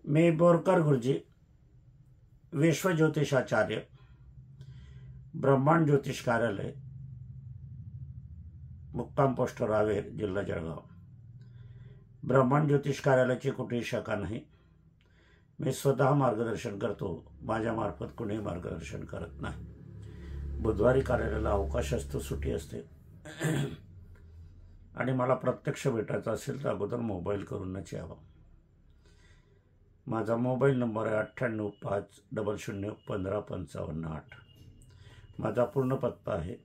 मी बोरकर गुरुजी, विश्व ज्योतिषाचार्य, ब्रह्मांड ज्योतिष कार्यालय, मुक्काम पोस्ट रावेर, जिल्हा जळगाव। ब्रह्मांड ज्योतिष कार्यालयाची कुठेही शाखा नाही। मी स्वतः मार्गदर्शन करतो, माझ्यामार्फत कोणी मार्गदर्शन करत नाही। बुधवारी कार्यालयाला अवकाश असतो, सुट्टी असते आणि मला प्रत्यक्ष भेटायचं असेल तर अगोदर मोबाईल करूनच यावं। माझा मोबाईल नंबर आहे 9850015558। माझा पूर्ण पत्ता आहे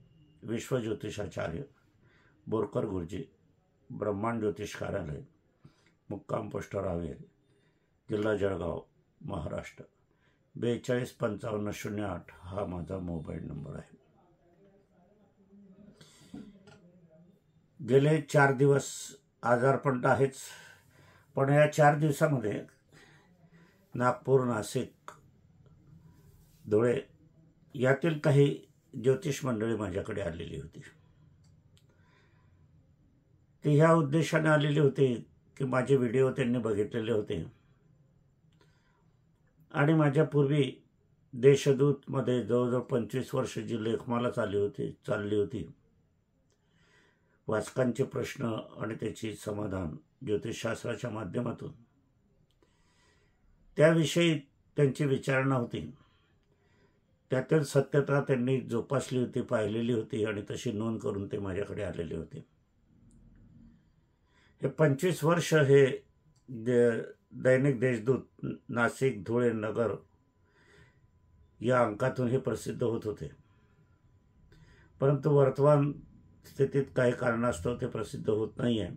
विश्व ज्योतिषाचार्य, बोरकर गुरुजी, ब्रह्मांड ज्योतिष कार्यालय, मुक्काम पोस्ट रावेर, जिल्हा जळगाव, महाराष्ट्र। 425508 हा माझा मोबाईल नंबर आहे। गेले 4 दिवस आजारपण आहेच, पण या 4 दिवसामध्ये नागपूर, नाशिक, धुळे यातील काही ज्योतिष मंडळी माझ्याकडे आलेली होती। ती ह्या उद्देशाने आलेली होती की माझे व्हिडिओ त्यांनी बघितलेले होते आणि माझ्यापूर्वी देशदूतमध्ये जवळजवळ 25 वर्ष जी लेखमाला चालली होती, वाचकांचे प्रश्न आणि त्याची समाधान ज्योतिषशास्त्राच्या माध्यमातून, त्याविषयी त्यांची विचारणा होती। त्यातील सत्यता त्यांनी जोपासली होती, पाहिलेली होती आणि तशी नोंद करून ते माझ्याकडे आलेले होते। हे 25 वर्ष हे दैनिक देशदूत, नाशिक, धुळे, नगर या अंकातून हे प्रसिद्ध होत होते, परंतु वर्तमान स्थितीत काही कारणास्तव ते प्रसिद्ध होत नाही आहे।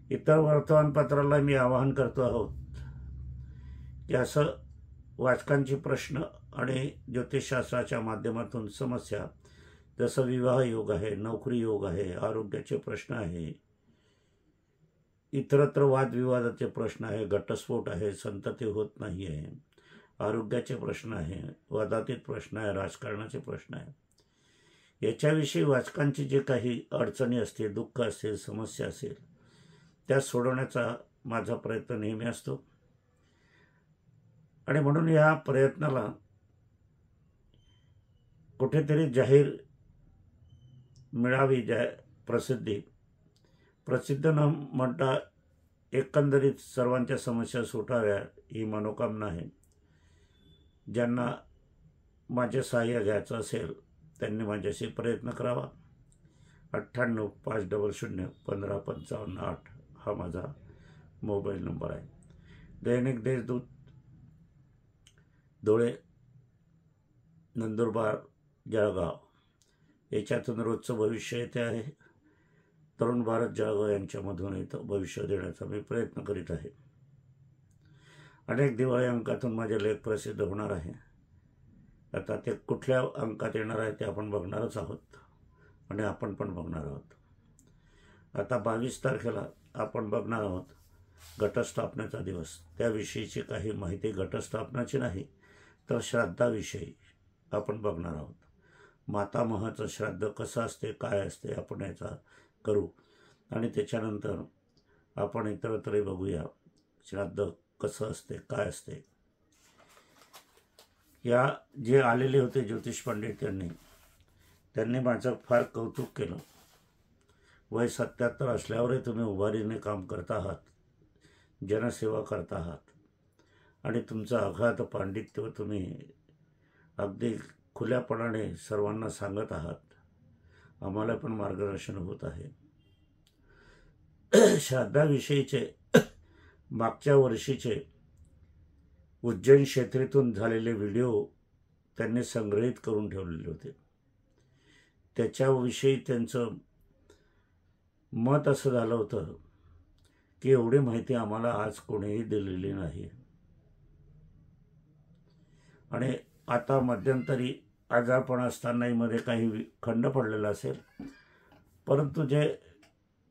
इतर वर्तमानपत्राला मी आवाहन करतो आहोत की असं वाचकांची प्रश्न आणि ज्योतिषशास्त्राच्या माध्यमातून समस्या, जसं विवाह योग आहे, नोकरी योग आहे, आरोग्याचे प्रश्न आहे, इतरत्र वादविवादाचे प्रश्न आहे, घटस्फोट आहे, संतती होत नाही आहे, आरोग्याचे प्रश्न आहे, वादातीत प्रश्न आहे, राजकारणाचे प्रश्न आहे, याच्याविषयी वाचकांची जे काही अडचणी असतील, दुःख असेल, समस्या असेल, त्या सोडवण्याचा माझा प्रयत्न नेहमी असतो। आणि म्हणून या प्रयत्नाला कुठेतरी जाहीर मिळावी प्रसिद्ध न म्हणता एकंदरीत सर्वांच्या समस्या सुटाव्या ही मनोकामना आहे। ज्यांना माझे सहाय्य घ्यायचं असेल त्यांनी माझ्याशी प्रयत्न करावा। 9850015558 हा माझा मोबाईल नंबर आहे। दैनिक देशदूत, धुळे, नंदुरबार, जळगाव याच्यातून रोजचं भविष्य येते आहे। तरुण भारत जळगाव यांच्यामधून इथं भविष्य देण्याचा मी प्रयत्न करीत आहे। अनेक दिवाळी अंकातून माझे लेख प्रसिद्ध होणार आहे। आता ते कुठल्या अंकात येणार आहे ते आपण बघणारच आहोत आणि आपण पण बघणार आहोत। आता 22 तारखेला आपण बघणार आहोत घटस्थापनेचा दिवस। त्याविषयीची काही माहिती घटस्थापनाची नाही तर श्राद्धाविषयी आपण बघणार आहोत। मातामहाचं श्राद्ध कसं असते, काय असते, आपण याचा करू आणि त्याच्यानंतर आपण इतरत्रही बघूया श्राद्ध कसं असते, काय असते। या जे आलेले होते ज्योतिष पंडित त्यांनी माझं फार कौतुक केलं। वय 77 असल्यावरही तुम्ही उभारीने काम करता आहात, जनसेवा करता आहात आणि तुमचं अगाध पांडित्य तुम्ही अगदी खुल्यापणाने सर्वांना सांगत आहात। आम्हाला पण मार्गदर्शन होत आहे। श्राद्धाविषयीचे मागच्या वर्षीचे उज्जैन क्षेत्रीतून झालेले व्हिडिओ त्यांनी संग्रहित करून ठेवलेले होते। त्याच्याविषयी त्यांचं मत असं झालं होतं की एवढी माहिती आम्हाला आज कोणीही दिलेली नाही। आणि आता मध्यंतरी आजारपण असतानाही मध्ये काही खंड पडलेला असेल, परंतु जे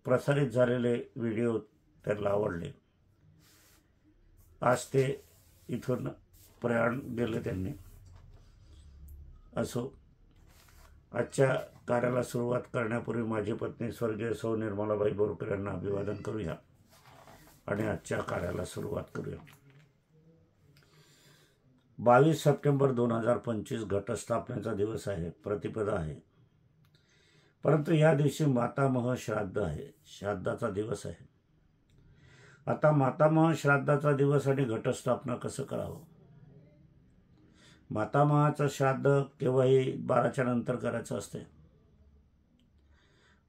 प्रसारित झालेले व्हिडिओ त्यांना आवडले। आज ते इथून प्रयाण गेले त्यांनी। असो, आजच्या कार्याला सुरुवात करण्यापूर्वी माझी पत्नी स्वर्गीय सौ निर्मलाबाई बोरकर यांना अभिवादन करूया। आणि आजच्या कार्याला सुरुवात करूया. 22 सप्टेंबर 2025 घटस्थापनेचा दिवस आहे, प्रतिपदा आहे. परंतु या दिवशी मातामह श्राद्ध आहे, श्राद्धाचा दिवस आहे. आता मातामह श्राद्धाचा दिवस आणि घटस्थापना कसं करावं? मातामहाचं श्राद्ध केव्हाही 12च्या नंतर करायचं असते.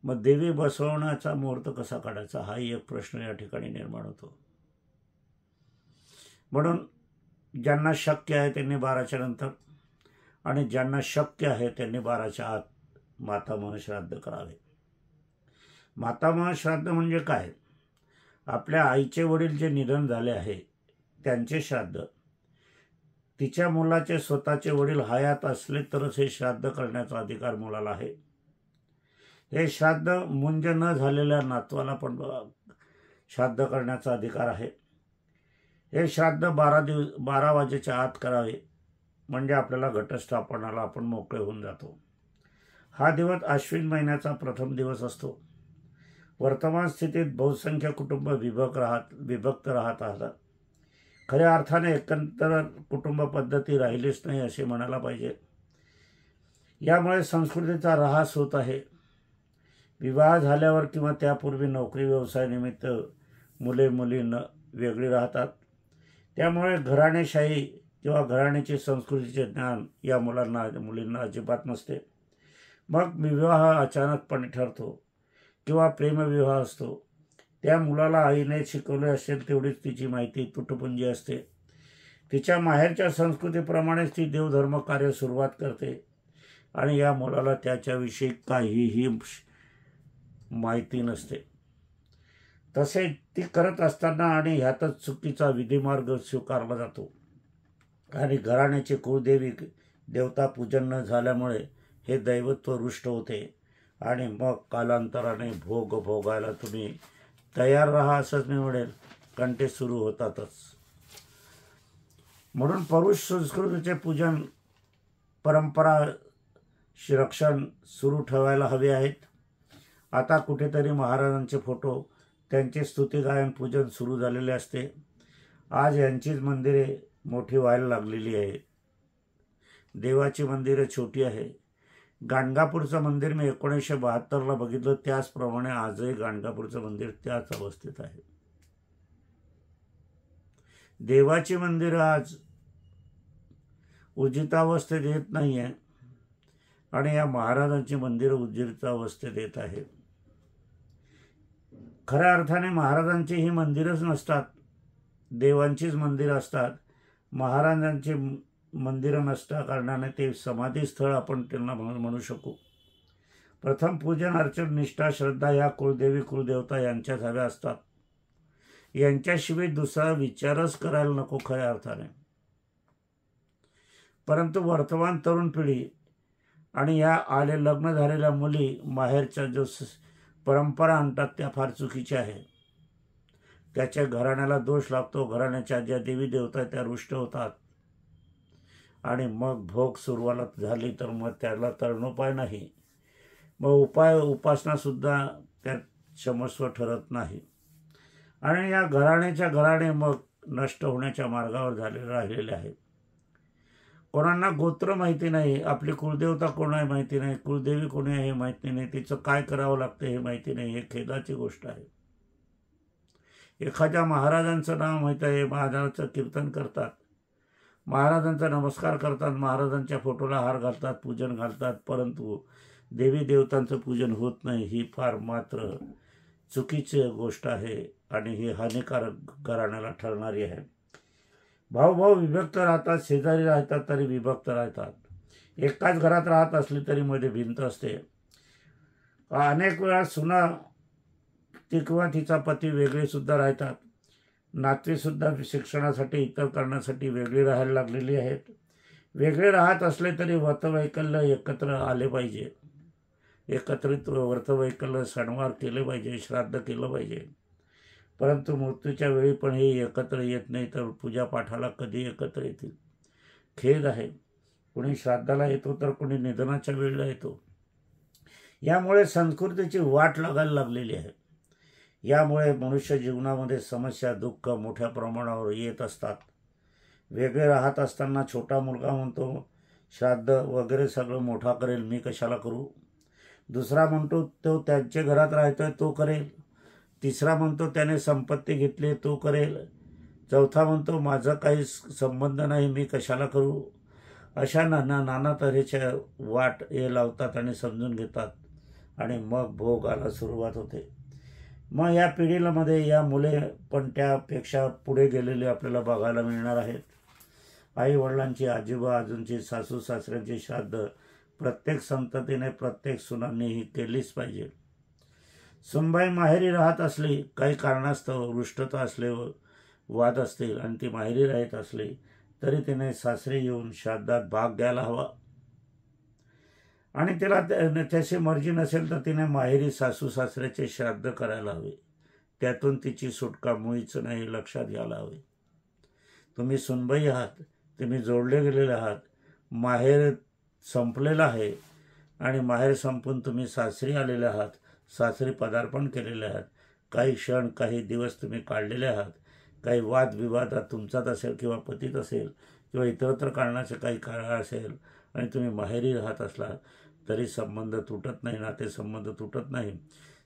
मग देवी बसवण्याचा मुहूर्त कसा काढायचा, हाही एक प्रश्न या ठिकाणी निर्माण होतो. म्हणून ज्यांना शक्य आहे त्यांनी 12च्या नंतर आणि ज्यांना शक्य आहे त्यांनी 12च्या आत मातामह श्राद्ध करावे. मातामह श्राद्ध म्हणजे काय? आपल्या आईचे वडील जे निधन झाले आहे त्यांचे श्राद्ध. तिच्या मुलाचे स्वतःचे वडील हयात असले तरच हे श्राद्ध करण्याचा अधिकार मुलाला आहे. हे श्राद्ध मुंज न झालेल्या नातवाला पण श्राद्ध करण्याचा अधिकार आहे. हे श्राद्ध 12 वाजेच्या आत करावे, म्हणजे आपल्याला घटस्थापनाला आपण मोकळे होऊन जातो. हा दिवस अश्विन महिन्याचा प्रथम दिवस असतो. वर्तमान स्थितीत बहुसंख्य कुटुंब विभक्त राहतात. खऱ्या अर्थाने एकत्र कुटुंब पद्धती राहिलीच नाही असे म्हणायला पाहिजे. यामुळे संस्कृतीचा ऱ्हास होत आहे. विवाह झाल्यावर किंवा त्यापूर्वी नोकरी व्यवसायानिमित्त मुले मुलींना वेगळी राहतात. त्यामुळे घराणेशाही किंवा घराण्याची संस्कृतीचे ज्ञान या मुलींना अजिबात नसते. मग विवाह अचानकपणे ठरतो किंवा प्रेमविवाह असतो. त्या मुलाला आईने शिकवले असेल तेवढीच तिची माहिती तुटपुंजी असते. तिच्या माहेरच्या संस्कृतीप्रमाणेच ती देवधर्म कार्य सुरुवात करते आणि या मुलाला त्याच्याविषयी काहीही माहिती नसते. तसे ती करत असताना आणि ह्यातच चुकीचा विधिमार्ग स्वीकारला जातो आणि घराण्याची कुळदेवी देवता पूजन न झाल्यामुळे हे दैवत्व रुष्ट होते आणि मग कालांतराने भोगायला तुम्ही तयार राहा असंच मी म्हणेल, कंटे सुरू होतातच. म्हणून पुरुष संस्कृतीचे पूजन परंपरा रक्षण सुरू ठेवायला हवे आहेत. आता कुठेतरी महाराजांचे फोटो, त्यांचे स्तुतिगायन पूजन सुरू झालेले असते. आज यांचीच मंदिरे मोठी व्हायला लागलेली आहेत. देवाची मंदिरे छोटी आहे. गाणगापूरचं मंदिर मी 1972ला बघितलं, त्याचप्रमाणे आजही गाणगापूरचं मंदिर त्याच अवस्थेत आहे. देवाची मंदिरं आज उजितावस्थेत येत नाही आहे आणि या महाराजांची मंदिरं उजितावस्थेत येत आहेत. खऱ्या अर्थाने महाराजांची ही मंदिरच नसतात, देवांचीच मंदिरं असतात. महाराजांची मंदिरं नसता कारणाने ते समाधीस्थळ आपण त्यांना म्हणू शकू. प्रथम पूजन अर्चन निष्ठा श्रद्धा या कुळदेवी कुलदेवता यांच्याच हव्या असतात. यांच्याशिवाय दुसरा विचारच करायला नको खऱ्या अर्थाने. परंतु वर्तमान तरुण पिढी आणि या लग्न झालेल्या मुली माहेरच्या जो परंपरा आणतात त्या फार चुकीच्या आहे. त्याच्या घराण्याला दोष लागतो. घराण्याच्या ज्या देवी देवता त्या रुष्ट होतात आणि मग भोग सुरुवात झाली तर मग त्याला तरणोपाय नाही. मग उपासनासुद्धा त्यात क्षमस्व ठरत नाही आणि या घराणे मग नष्ट होण्याच्या मार्गावर राहिलेले आहेत. कोणांना गोत्र माहिती नाही, आपली कुलदेवता कोण आहे माहिती नाही, कुलदेवी कोणी आहे हे माहिती नाही, तिचं काय करावं लागतं हे माहिती नाही. हे खेदाची गोष्ट आहे. एखाद्या महाराजांचं नाव माहीत आहे, महाराजांचं कीर्तन करतात, महाराजांचा नमस्कार करतात, महाराजांच्या फोटोला हार घालतात, पूजन घालतात, परंतु देवी देवतांचं पूजन होत नाही. ही फार मात्र चुकीची गोष्ट आहे आणि ही हानिकारक घराण्याला ठरणारी आहे. भाऊ विभक्त राहतात, शेजारी राहतात तरी विभक्त राहतात. एकाच घरात राहत असली तरी मध्ये भिंत असते. अनेक वेळा सुना ती किंवा तिचा पती वेगळे सुद्धा राहतात. नातवीसुद्धा शिक्षणासाठी इतर कारणासाठी वेगळी राहायला लागलेली आहेत. वेगळे राहत असले तरी व्रतवैकल्य एकत्र आले पाहिजे. एकत्रित व्रतवैकल्य सणवार केले पाहिजे, श्राद्ध केलं पाहिजे. परंतु मृत्यूच्या वेळी पण हे एकत्र येत नाही तर पूजापाठाला कधी एकत्र येतील. खेद आहे. कोणी श्राद्धाला येतो तर कोणी निधनाच्या वेळेला येतो. यामुळे संस्कृतीची वाट लागायला लागलेली आहे. यामुळे मनुष्य जीवनामध्ये समस्या दुःख मोठ्या प्रमाणावर येत असतात. वेगळे राहत असताना छोटा मुलगा म्हणतो श्राद्ध वगैरे सगळं मोठा करेल, मी कशाला करू. दुसरा म्हणतो तो त्यांच्या घरात राहतोय तो करेल. तिसरा म्हणतो त्याने संपत्ती घेतली तो करेल. चौथा म्हणतो माझा काही संबंध नाही, मी कशाला करू. अशा नाना तऱ्हेच्या वाट हे लावतात आणि समजून घेतात आणि मग भोगाला सुरुवात होते. मग या पिढीमध्ये या मुले पण त्यापेक्षा पुढे गेलेले आपल्याला बघायला मिळणार आहेत. आई वडिलांची, आजोबा आजूंची, सासू सासऱ्यांची श्राद्ध प्रत्येक संततीने प्रत्येक सुनांनी ही केलीच पाहिजे. सुनबाई माहेरी राहत असली, काही कारणास्तव रुष्टता असले, वाद असतील आणि ती माहेरी राहत असली तरी तिने सासरी येऊन श्राद्धात भाग घ्यायला हवा. आणि तिला त्याची मर्जी नसेल तर तिने माहेरी सासू सासऱ्याचे श्राद्ध करायला हवे. त्यातून तिची सुटका मुळीच नाही, लक्षात घ्यायला हवे. तुम्ही सुनबाई आहात, तुम्ही जोडले गेलेले आहात. माहेर संपलेलं आहे आणि माहेर संपून तुम्ही सासरी आलेले आहात, सासरी पदार्पण केलेले आहात. काही क्षण काही दिवस तुम्ही काढलेले आहात. काही वादविवादात तुमचाच असेल किंवा पतीत असेल किंवा इतरत्र कारणाचे काही कारण असेल आणि तुम्ही माहेरी राहत असला तरी संबंध तुटत नाही, नातेसंबंध तुटत नाही.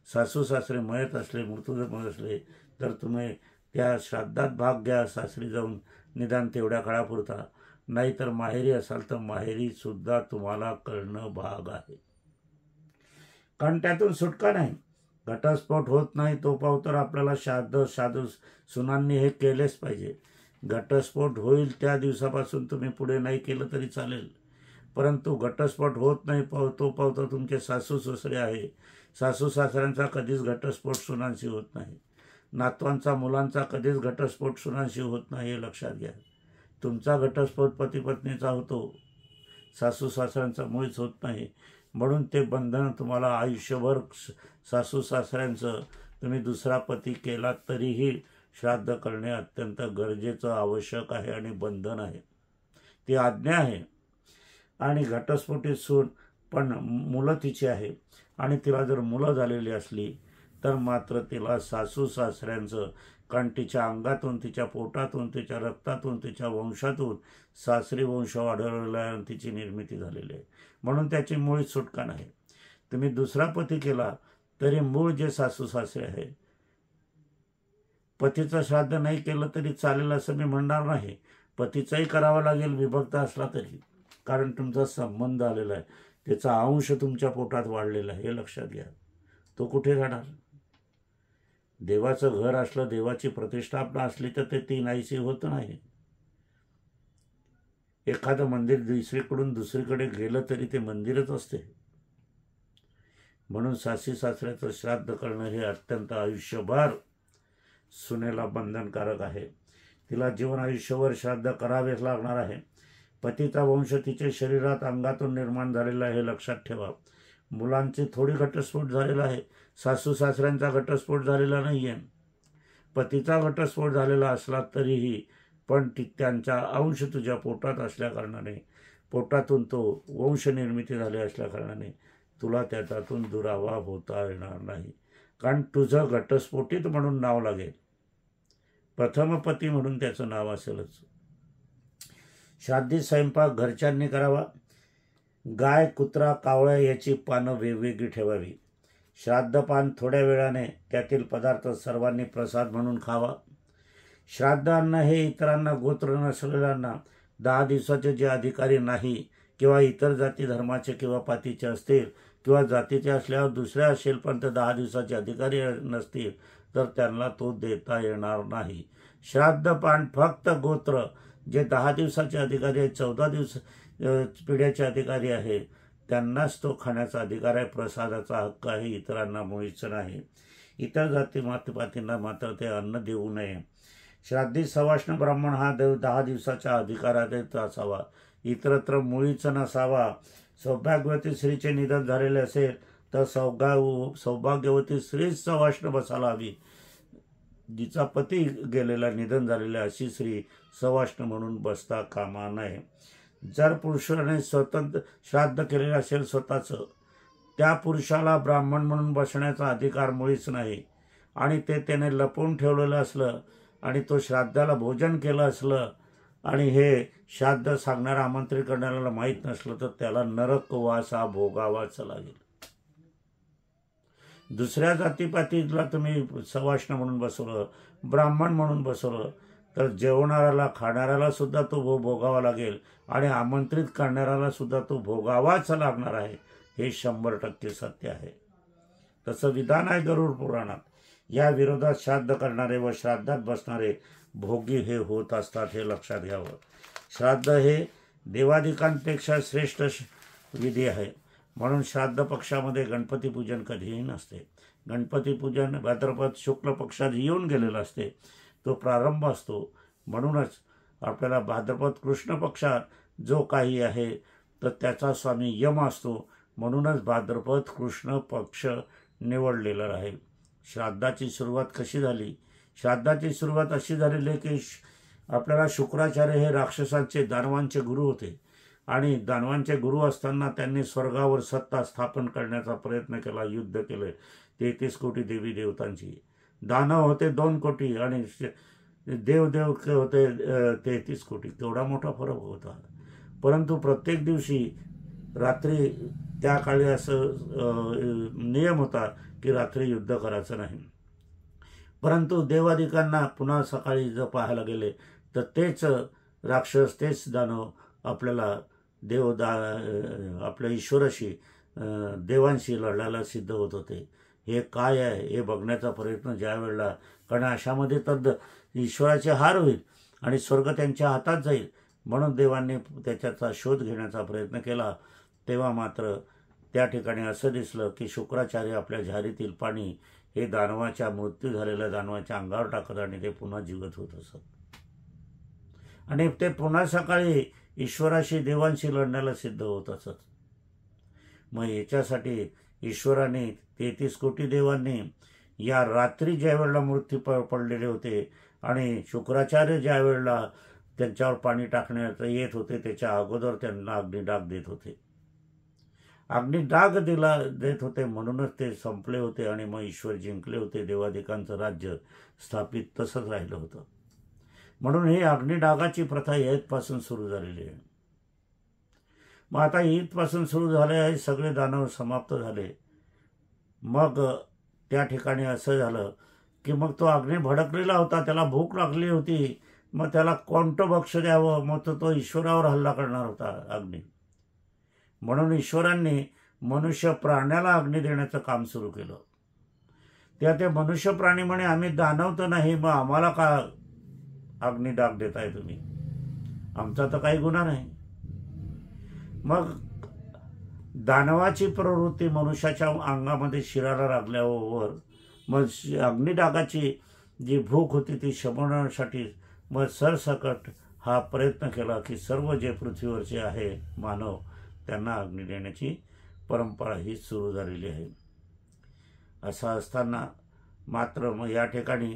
सासू सासरे मयत असले, मृत्यूजमत असले तर तुम्ही त्या श्राद्धात भाग घ्या सासरी जाऊन, निदान तेवढ्या काळापुरता. नाहीतर माहेरी असाल तर माहेरी सुद्धा तुम्हाला करणं भाग आहे, कारण त्यातून सुटका नाही. घटस्फोट होत नाही तोपर्यंत आपल्याला साधू सुनांनी हे केलेच पाहिजे. घटस्फोट होईल त्या दिवसापासून तुम्ही पुढे नाही केलं तरी चालेल, परंतु घटस्फोट होत नाही तोपर्यंत तुमचे सासू सासरे आहे. सासू सासऱ्यांचा कधीच घटस्फोट सुनांशी होत नाही. नातवांचा मुलांचा कधीच घटस्फोट सुनांशी होत नाही, हे लक्षात घ्या. तुमचा घटस्फोट पती पत्नीचा होतो, सासू सासऱ्यांचा मुळीच होत नाही. म्हणून ते बंधन तुम्हाला आयुष्यभर सासू सासऱ्यांचं तुम्ही दुसरा पती केला तरीही श्राद्ध करणे अत्यंत गरजेचं, आवश्यक आहे आणि बंधन आहे, ती आज्ञा आहे. आणि घटस्फोटीत सून पण मुलं तिची आहे आणि तिला जर मुलं झालेली असली तर मात्र तिला सासू सासऱ्यांचं, कारण तिच्या अंगातून, तिच्या पोटातून, तिच्या रक्तातून, तिच्या वंशातून सासरी वंश वाढवलेला आहे, तिची निर्मिती झालेली आहे. म्हणून त्याची मुळीच सुटका नाही. तुम्ही दुसरा पती केला तरी मूळ जे सासू सासरे आहे, पतीचं श्राद्ध नाही केलं तरी चालेल असं मी म्हणणार नाही. पतीचाही करावा लागेल विभक्त असला तरी, कारण तुमचा संबंध आलेला आहे, त्याचा अंश तुमच्या पोटात वाढलेला आहे, हे लक्षात घ्या. तो कुठे जाणार. देवाचं घर असलं, देवाची प्रतिष्ठापना असली तर ते ती नाहीशी होत नाही. एखादं मंदिर दुसरीकडून दुसरीकडे गेलं तरी ते मंदिरच असते. म्हणून सासू सासऱ्याचं श्राद्ध करणं हे अत्यंत आयुष्यभर सुनेला बंधनकारक आहे. तिला जीवन आयुष्यभर श्राद्ध करावेच लागणार आहे. पतीचा वंश तिच्या शरीरात, अंगातून निर्माण झालेला आहे, हे लक्षात ठेवा. मुलांची थोडी घटस्फोट झालेला आहे, सासू सासऱ्यांचा घटस्फोट झालेला नाही आहे. पतीचा घटस्फोट झालेला असला तरीही पण त्यांचा अंश तुझ्या पोटात असल्याकारणाने, पोटातून तो वंश निर्मिती झाली असल्याकारणाने तुला त्याच्यातून दुरावा होता येणार नाही, कारण तुझं घटस्फोटित म्हणून नाव लागेल. प्रथम पती म्हणून त्याचं नाव असेलच. श्राद्धी स्वयंपाक घरच्यांनी करावा. गाय, कुत्रा, कावळा याची पानं वेगवेगळी ठेवावी. श्राद्ध पान थोड्या वेळाने त्यातील पदार्थ सर्वांनी प्रसाद म्हणून खावा. श्राद्ध अन्न हे इतरांना, गोत्र नसलेल्यांना, 10 दिवसाचे जे अधिकारी नाही किंवा इतर जाती धर्माचे किंवा पातीचे असतील किंवा जातीचे असल्यावर दुसऱ्या असेल पण ते 10 दिवसाचे अधिकारी नसतील तर त्यांना तो देता येणार नाही. श्राद्ध पान फक्त गोत्र जे 10 दिवसाचे अधिकारी आहेत, 14 पिढ्याचे अधिकारी आहेत, त्यांनाच तो खाण्याचा अधिकार आहे, प्रसादाचा हक्क आहे, इतरांना मुळीच नाही. इतर जाती पातींना मात्र ते अन्न देऊ नये. श्राद्धी सवाष्ण ब्राह्मण हा 10 दिवसाच्या अधिकारात असावा, इतरत्र मुळीच नसावा. सौभाग्यवती स्त्रीचे निधन झालेले असेल तर सौभाग्यवती स्त्रीच सवाष्ण बसायला हवी. जिचा पती गेलेला, निधन झालेला, अशी स्त्री सवाष्ण म्हणून बसता कामा नये. जर पुरुषाने स्वतंत्र श्राद्ध केलेलं असेल स्वतःचं, त्या पुरुषाला ब्राह्मण म्हणून बसण्याचा अधिकार मुळीच नाही. आणि ते त्याने लपवून ठेवलेलं असलं आणि तो श्राद्धाला भोजन केलं असलं आणि हे श्राद्ध सांगणारा आमंत्रित करणाऱ्याला माहीत नसलं तर त्याला नरकवास हा भोगावाच लागेल. दुसऱ्या जातीपातीला तुम्ही सवाष्ण म्हणून बसवलं, ब्राह्मण म्हणून बसवलं तर जेवणाऱ्याला खाणाऱ्याला सुद्धा तो भोगावा लागेल आणि आमंत्रित करणाऱ्याला सुद्धा तो भोगावाच लागणार आहे. हे 100% सत्य आहे. तसं विधान आहे गरुड पुराणात. या विरोधात श्राद्ध करणारे व श्राद्धात बसणारे भोगी हे होत असतात, हे लक्षात घ्यावं. श्राद्ध हे देवादिकांपेक्षा श्रेष्ठ विधी आहे. म्हणून श्राद्ध पक्षामध्ये गणपती पूजन कधीही नसते. गणपती पूजन भाद्रपद शुक्ल पक्षात येऊन गेलेलं असते, तो प्रारंभ असतो. म्हणूनच आपल्याला भाद्रपद कृष्ण पक्षात जो काही आहे तर त्याचा स्वामी यम असतो. म्हणूनच भाद्रपद कृष्ण पक्ष निवडलेला आहे. श्राद्धाची सुरुवात कशी झाली? श्राद्धाची सुरुवात अशी झालेली आहे की आपल्याला शुक्राचार्य हे राक्षसांचे दानवांचे गुरु होते आणि दानवांचे गुरु असताना त्यांनी स्वर्गावर सत्ता स्थापन करण्याचा प्रयत्न केला, युद्ध केले 33 कोटी देवी देवतांची. दानव होते 2 कोटी आणि देवदेव होते 33 कोटी. तेवढा मोठा फरक होता. परंतु प्रत्येक दिवशी रात्री त्या काळी असं नियम होता की रात्री युद्ध करायचं नाही. परंतु देवादिकांना पुन्हा सकाळी जर पाहायला गेले तर तेच राक्षस, तेच दानव आपल्याला आपल्या ईश्वराशी, देवांशी लढायला सिद्ध होत होते. हे काय आहे हे बघण्याचा प्रयत्न ज्या वेळेला, कारण अशामध्ये तर ईश्वराचे हार होईल आणि स्वर्ग त्यांच्या हातात जाईल. म्हणून देवांनी त्याच्याचा शोध घेण्याचा प्रयत्न केला. तेव्हा मात्र त्या ठिकाणी असं दिसलं की शुक्राचार्य आपल्या झारीतील पाणी हे दानवाच्या, मृत्यू झालेल्या दानवाच्या अंगावर टाकत आणि ते पुन्हा जीवित होत असत आणि ते पुन्हा सकाळी ईश्वराशी, देवांशी लढण्याला सिद्ध होत असत. मग याच्यासाठी ईश्वराने 33 कोटी देवांनी या रात्री ज्या वेळेला मृत्यू पडलेले होते आणि शुक्राचार्य ज्या वेळेला त्यांच्यावर पाणी टाकण्यात येत होते त्याच्या अगोदर त्यांना अग्निडाग देत होते. अग्निडाग देत होते म्हणूनच ते संपले होते आणि मग ईश्वर जिंकले होते. देवादिकांचं राज्य स्थापित तसंच राहिलं होतं. म्हणून ही अग्निडागाची प्रथा ईदपासून सुरू झालेली आहे. मग आता ईदपासून सुरू झाले आहे, सगळे दानव समाप्त झाले. मग त्या ठिकाणी असं झालं की मग तो अग्नी भडकलेला होता, त्याला भूक लागली होती. मग त्याला कोणतं भक्ष द्यावं? मग तो ईश्वरावर हल्ला करणार होता अग्नी. म्हणून ईश्वरांनी मनुष्य प्राण्याला अग्नी देण्याचं काम सुरू केलं. ते मनुष्य प्राणी म्हणे आम्ही दानव तर नाही, मग आम्हाला का अग्निडाग देताय तुम्ही? आमचा तर काही गुन्हा नाही. मग दानवाची प्रवृत्ती मनुष्याच्या अंगामध्ये शिरायला लागल्यावर मग अग्निडागाची जी भूक होती ती शमवण्यासाठी मग सरसकट हा प्रयत्न केला की सर्व जे पृथ्वीवरचे आहे मानव त्यांना अग्नी देण्याची परंपरा ही सुरू झालेली आहे. असं असताना मात्र मग या ठिकाणी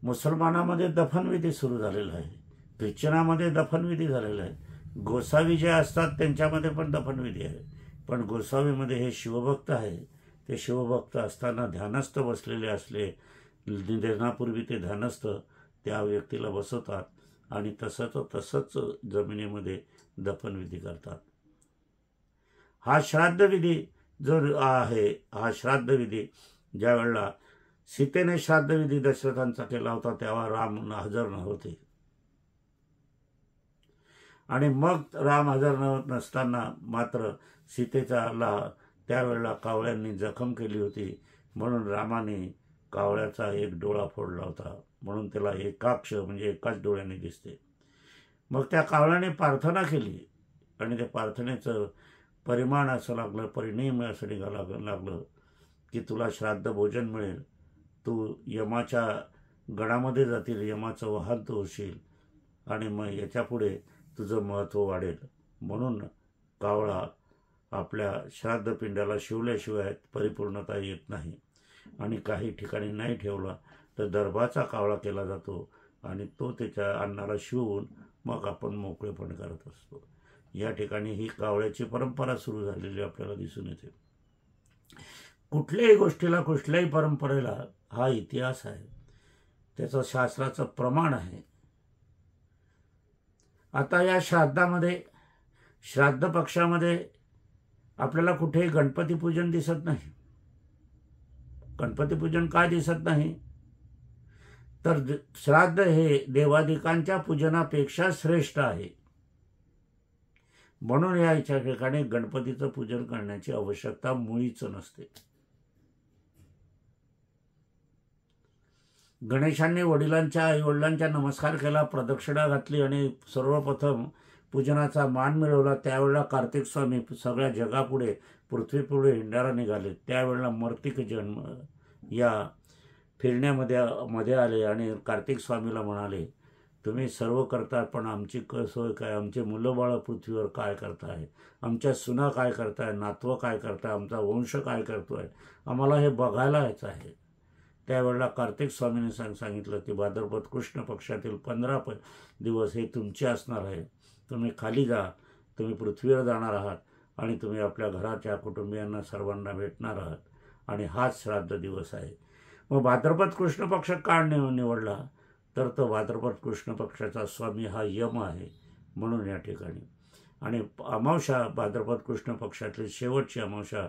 मुसलमानामध्ये दफनविधी सुरू झालेला आहे, ख्रिश्चनामध्ये दफनविधी झालेला आहे, गोसावी जे असतात त्यांच्यामध्ये पण दफनविधी आहे. पण गोसावीमध्ये हे शिवभक्त आहे. ते शिवभक्त असताना ध्यानस्थ बसलेले असले, निधनापूर्वी ते ध्यानस्थ त्या व्यक्तीला बसवतात आणि तसंच जमिनीमध्ये दफनविधी करतात. हा श्राद्धविधी जो आहे, हा श्राद्धविधी ज्या वेळेला सीतेने श्राद्धविधी दशरथांचा केला होता तेव्हा राम हजर नव्हते आणि मग राम हजर नसताना मात्र सीतेला त्यावेळेला कावळ्यांनी जखम केली होती. म्हणून रामाने कावळ्याचा एक डोळा फोडला होता, म्हणून त्याला एकाक्ष म्हणजे एकाच डोळ्याने दिसते. मग त्या कावळ्याने प्रार्थना केली आणि त्या प्रार्थनेचं परिमाण असं लागलं, परिणाम असं निघायला लागलं की तुला श्राद्ध भोजन मिळेल, तू यमाच्या गणामध्ये जातील, यमाचं वाहन तू होशील आणि मग याच्यापुढे तुझं महत्त्व वाढेल. म्हणून कावळा आपल्या श्राद्धपिंडाला शिवल्याशिवाय परिपूर्णता येत नाही आणि काही ठिकाणी नाही ठेवला तर दर्भाचा कावळा केला जातो आणि तो त्याच्या अन्नाला शिवून मग आपण मोकळेपण करत असतो. या ठिकाणी ही कावळ्याची परंपरा सुरू झालेली आपल्याला दिसून येते. कुठल्याही गोष्टीला, कुठल्याही परंपरेला हा इतिहास आहे, त्याचं शास्त्राचं प्रमाण आहे. आता या श्राद्धामध्ये, श्राद्ध पक्षामध्ये आपल्याला कुठेही गणपती पूजन दिसत नाही. गणपती पूजन काय दिसत नाही? तर श्राद्ध हे देवादिकांच्या पूजनापेक्षा श्रेष्ठ आहे. म्हणून याच्या ठिकाणी गणपतीचं पूजन करण्याची आवश्यकता मुळीच नसते. गणेशांनी वडिलांच्या, आईवडिलांच्या नमस्कार केला, प्रदक्षिणा घातली आणि सर्वप्रथम पूजनाचा मान मिळवला. त्यावेळेला कार्तिक स्वामी सगळ्या जगापुढे, पृथ्वीपुढे हिंडायला निघाले. त्यावेळेला मर्तिक जन्म या फिरण्यामध्ये आले आणि कार्तिक स्वामीला म्हणाले, तुम्ही सर्व करता, पण आमची सोय काय? आमचे मुलं बाळं पृथ्वीवर काय करताय? आमच्या सुना काय करताय? नातवं काय करताय? आमचा वंश काय करतोय? आम्हाला हे बघायला यायचं आहे. त्यावेळेला कार्तिक स्वामींनी सांगितलं की भाद्रपद कृष्ण पक्षातील 15 दिवस हे तुमचे असणार आहे. तुम्ही खाली जा, तुम्ही पृथ्वीवर जाणार आहात आणि तुम्ही आपल्या घराच्या कुटुंबियांना सर्वांना भेटणार आहात आणि हाच श्राद्ध दिवस आहे. मग भाद्रपद कृष्ण पक्ष का निवडला? तर तो भाद्रपद कृष्ण पक्षाचा स्वामी हा यम आहे, म्हणून या ठिकाणी. आणि अमावस्या, भाद्रपद कृष्ण पक्षातली शेवटची अमावस्या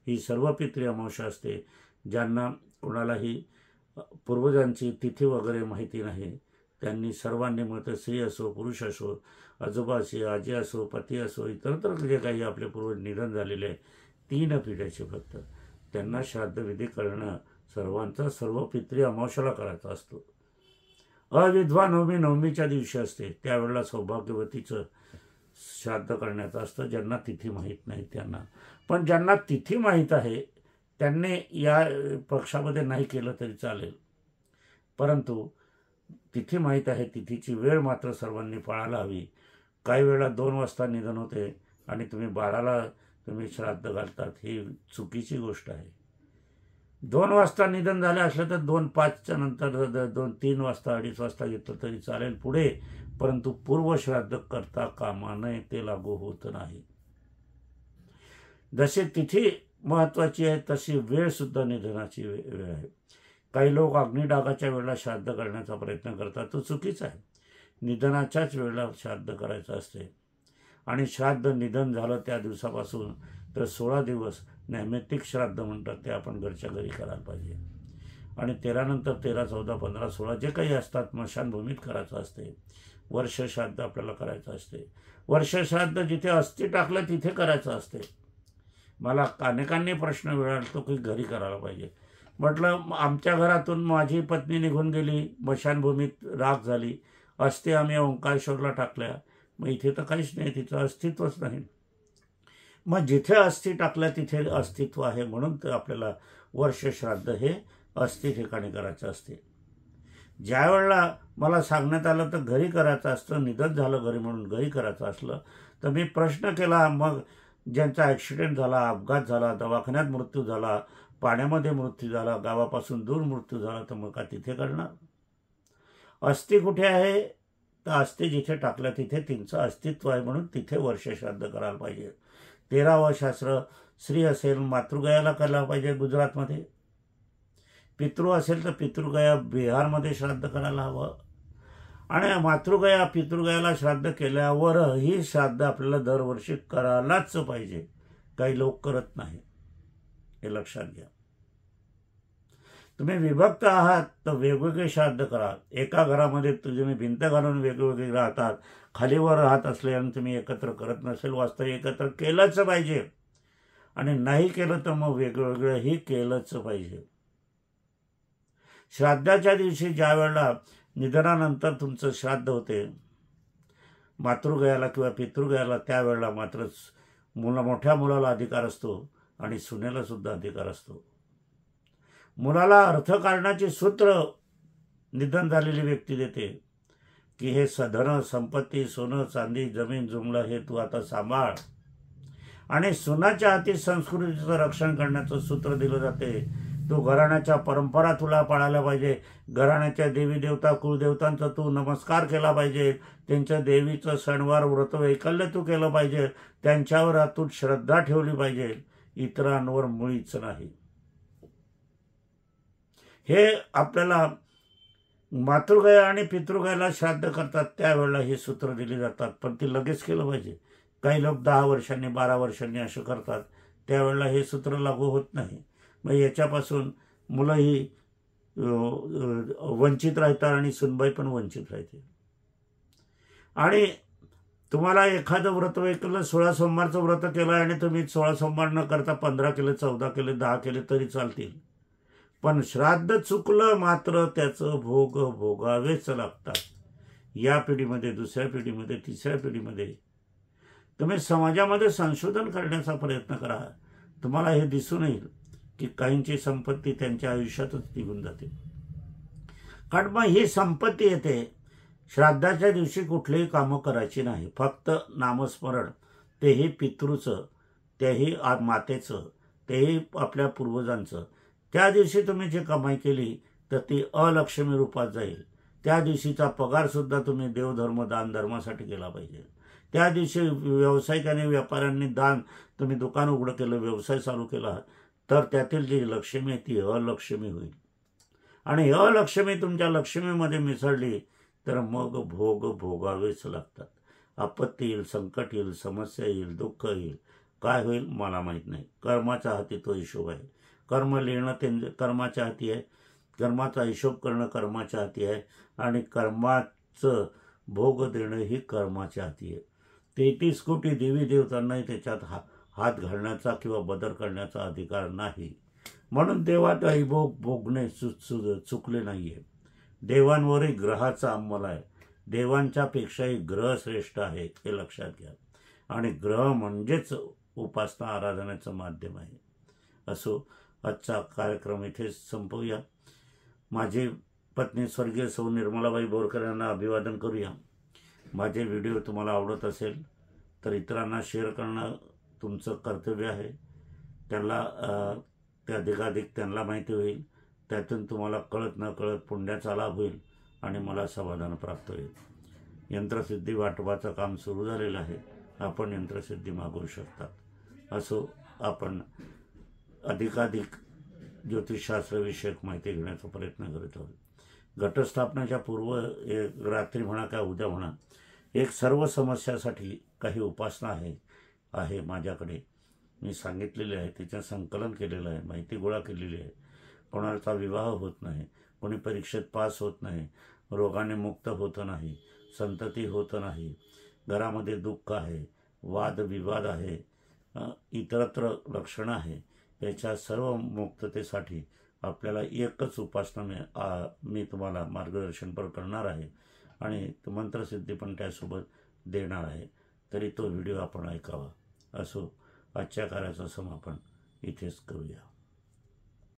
ही सर्वपित्री अमावस्या असते. ज्यांना कोणालाही पूर्वजांची तिथी वगैरे माहिती नाही, त्यांनी सर्वांनी मत, स्त्री असो, पुरुष असो, आजोबा असो, आजी असो, पती असो, इतरत्र जे काही आपले पूर्वज निधन झालेले आहे, 3 पिढ्याचे फक्त, त्यांना श्राद्धविधी करणं सर्वांचा सर्व पित्री अमावस्याला करायचा असतो. अविधवा नवमी नवमीच्या दिवशी असते. त्यावेळेला सौभाग्यवतीचं श्राद्ध करण्याचं असतं, ज्यांना तिथी माहीत नाही त्यांना. पण ज्यांना तिथी माहीत आहे त्यांनी या पक्षामध्ये नाही केलं तरी चालेल, परंतु तिथी माहीत आहे, तिथीची वेळ मात्र सर्वांनी पाळायला हवी. काही वेळा 2 वाजता निधन होते आणि तुम्ही 12ला तुम्ही श्राद्ध घालतात, ही चुकीची गोष्ट आहे. 2 वाजता निधन झाले असलं तर 2:05च्या नंतर 2-3 वाजता, 2:30 वाजता घेतलं तरी चालेल पुढे, परंतु पूर्वश्राद्ध करता कामा नये, ते लागू होत नाही. जशी तिथी महत्त्वाची आहे तशी वेळ सुद्धा निधनाची वेळ आहे. काही लोक अग्निडागाच्या वेळेला श्राद्ध करण्याचा प्रयत्न करतात, तो चुकीचा आहे. निधनाच्याच वेळेला श्राद्ध करायचं असते आणि श्राद्ध निधन झालं त्या दिवसापासून तर 16 दिवस नैमित्तिक श्राद्ध म्हणतात, ते आपण घरच्या घरी करायला पाहिजे. आणि 13 नंतर 13, 14, 15, 16 जे काही असतात स्मशानभूमीत करायचं असते. वर्ष श्राद्ध आपल्याला करायचं असते. वर्ष श्राद्ध जिथे अस्थी टाकलं तिथे करायचं असते. मला अनेकांनी प्रश्न विचारतो की घरी करायला पाहिजे. म्हटलं, आमच्या घरातून माझी पत्नी निघून गेली, स्मशानभूमीत राख झाली, अस्थी आम्ही ओंकारेश्वरला टाकल्या, मग इथे तर काहीच नाही, तिचं अस्तित्वच नाही. मग जिथे अस्थी टाकल्या तिथे अस्तित्व आहे, म्हणून तर आपल्याला वर्ष श्राद्ध हे अस्थी ठिकाणी करायचं असते. ज्या वेळेला मला सांगण्यात आलं तर घरी करायचं असतं, निधन झालं घरी म्हणून घरी करायचं असलं तर मी प्रश्न केला, मग ज्यांचा ॲक्सिडेंट झाला, अपघात झाला, दवाखान्यात मृत्यू झाला, पाण्यामध्ये मृत्यू झाला, गावापासून दूर मृत्यू झाला, तर मग का तिथे करणार? अस्थी कुठे आहे? तर अस्थी जिथे टाकल्या तिथे तिचं अस्तित्व आहे, म्हणून तिथे वर्ष श्राद्ध करायला पाहिजे. 13वं शास्त्र स्त्री असेल मातृगयाला करायला पाहिजे गुजरातमध्ये, पितृ असेल तर पितृगया बिहारमध्ये श्राद्ध करायला हवं. आणि मातृगया पितृगयाला श्राद्ध केल्यावर ही श्राद्ध आपल्याला दरवर्षी करायलाच पाहिजे. काही लोक करत नाही, हे लक्षात घ्या. तुम्ही विभक्त आहात तर वेगवेगळे श्राद्ध करा. एका घरामध्ये तुम्ही भिंत घालून वेगवेगळे राहतात, खालीवर राहत असले आणि तुम्ही एकत्र करत नसेल, वास्तव एकत्र केलंच पाहिजे. आणि नाही केलं तर मग वेगवेगळंही केलंच पाहिजे. श्राद्धाच्या दिवशी ज्या वेळेला निधनानंतर तुमचं श्राद्ध होते मातृगयाला किंवा पितृगयाला, त्यावेळेला मात्र मोठ्या मुलाला अधिकार असतो आणि सुनेला सुद्धा अधिकार असतो. मुलाला अर्थ काढण्याचे सूत्र निधन झालेली व्यक्ती देते की हे धन संपत्ती, सोनं चांदी, जमीन जुमला हे तू आता सांभाळ. आणि सुनाच्या हाती संस्कृतीचं रक्षण करण्याचं सूत्र दिलं जाते, तू घराण्याच्या परंपरा तुला पाळायला पाहिजे, घराण्याच्या देवी देवता कुलदेवतांचा तू नमस्कार केला पाहिजे, त्यांच्या देवीचं सणवार व्रत वैकल्य तू केलं पाहिजे, त्यांच्यावर अतूट श्रद्धा ठेवली पाहिजे, इतरांवर मुळीच नाही. हे आपल्याला मातृगाया आणि पितृगायाला श्राद्ध करतात त्यावेळेला हे सूत्र दिली जातात, पण ते लगेच केलं पाहिजे. काही लोक 10 वर्षांनी 12 वर्षांनी असं करतात, त्यावेळेला हे सूत्र लागू होत नाही. मग याच्यापासून मुलंही वंचित राहतात आणि सुनबाई पण वंचित राहते. आणि तुम्हाला एखादं व्रत केलं, 16 सोमवारचं व्रत केलं आणि तुम्ही 16 सोमवार न करता 15 केले, 14 केले, 10 केले तरी चालतील, पण श्राद्ध चुकलं मात्र त्याचं भोग भोगावेच लागतात. या पिढीमध्ये, दुसऱ्या पिढीमध्ये, तिसऱ्या पिढीमध्ये तुम्ही समाजामध्ये संशोधन करण्याचा प्रयत्न करा. तुम्हाला हे दिसून येईल की काहींची संपत्ती त्यांच्या आयुष्यातच निघून जाते. कारण मग ही संपत्ती येते. श्राद्धाच्या दिवशी कुठलीही कामं करायची नाही, फक्त नामस्मरण, तेही पितृचं, तेही मातेचं, तेही आपल्या पूर्वजांचं. त्या दिवशी तुम्ही जी कमाई केली तर ती अलक्ष्मी रूपात जाईल. त्या दिवशीचा पगारसुद्धा तुम्ही देवधर्म दान धर्मासाठी केला पाहिजे. त्या दिवशी व्यावसायिकांनी व्यापाऱ्यांनी दान, तुम्ही दुकान उघडं केलं, व्यवसाय चालू केला तर त्यातील जी लक्ष्मी ती अलक्ष्मी होईल. आणि अलक्ष्मी तुमच्या लक्ष्मीमध्ये मिसळली तर मग भोग भोगावेच लागतात. आपत्ती येईल, संकट येईल, समस्या येईल, दुःख येईल, काय होईल मला माहीत नाही. कर्माच्या हाती तो हिशोब आहे. कर्म लिहिणं ते कर्माच्या हाती आहे, कर्माचा हिशोब करणं कर्माच्या हाती आहे, आणि कर्माचं भोग देणं ही कर्माच्या हाती आहे. 33 कोटी देवी देवतांनाही त्याच्यात हात घालण्याचा किंवा बदल करण्याचा अधिकार नाही. म्हणून देवाचाही भोग भोगणे चुकले नाहीये. देवांवरही ग्रहाचा अंमल आहे. देवांच्या पेक्षाही ग्रह श्रेष्ठ आहे हे लक्षात घ्या. आणि ग्रह म्हणजेच उपासना आराधनेचं माध्यम आहे. असो, आजचा कार्यक्रम इथेच संपवूया. माझी पत्नी स्वर्गीय सौ निर्मलाबाई बोरकर यांना अभिवादन करूया. माझे व्हिडिओ तुम्हाला आवडत असेल तर इतरांना शेअर करणं तुमचं कर्तव्य आहे. त्यांना ते अधिकाधिक त्यांना माहिती होईल. त्यातून तुम्हाला कळत न कळत पुण्याचा लाभ होईल आणि मला समाधान प्राप्त होईल. यंत्रसिद्धी वाटपाचं काम सुरू झालेलं आहे. आपण यंत्रसिद्धी मागवू शकतात. असो, आपण अधिकाधिक ज्योतिषशास्त्रविषयक माहिती घेण्याचा प्रयत्न करत आहोत. घटस्थापनाच्या पूर्व एक रात्री म्हणा का उद्या म्हणा, एक सर्व समस्यासाठी काही उपासना आहे माझ्याकडे. मी सांगितलेले आहे, तिचं संकलन केलेलं आहे, माहिती गोळा केलेली आहे. कोणाचा विवाह होत नाही, कोणी परीक्षेत पास होत नाही, रोगाने मुक्त होत नाही, संतती होत नाही, घरामध्ये दुःख आहे, वादविवाद आहे, इतरत्र लक्षणं आहे, याच्या सर्व मुक्ततेसाठी आपल्याला एकच उपासना मी तुम्हाला मार्गदर्शन पण करणार आहे आणि मंत्रसिद्धी पण त्यासोबत देणार आहे. तरी तो व्हिडिओ आपण ऐकावा. असो, आजच्या कार्याचं समापन इथेच करूया.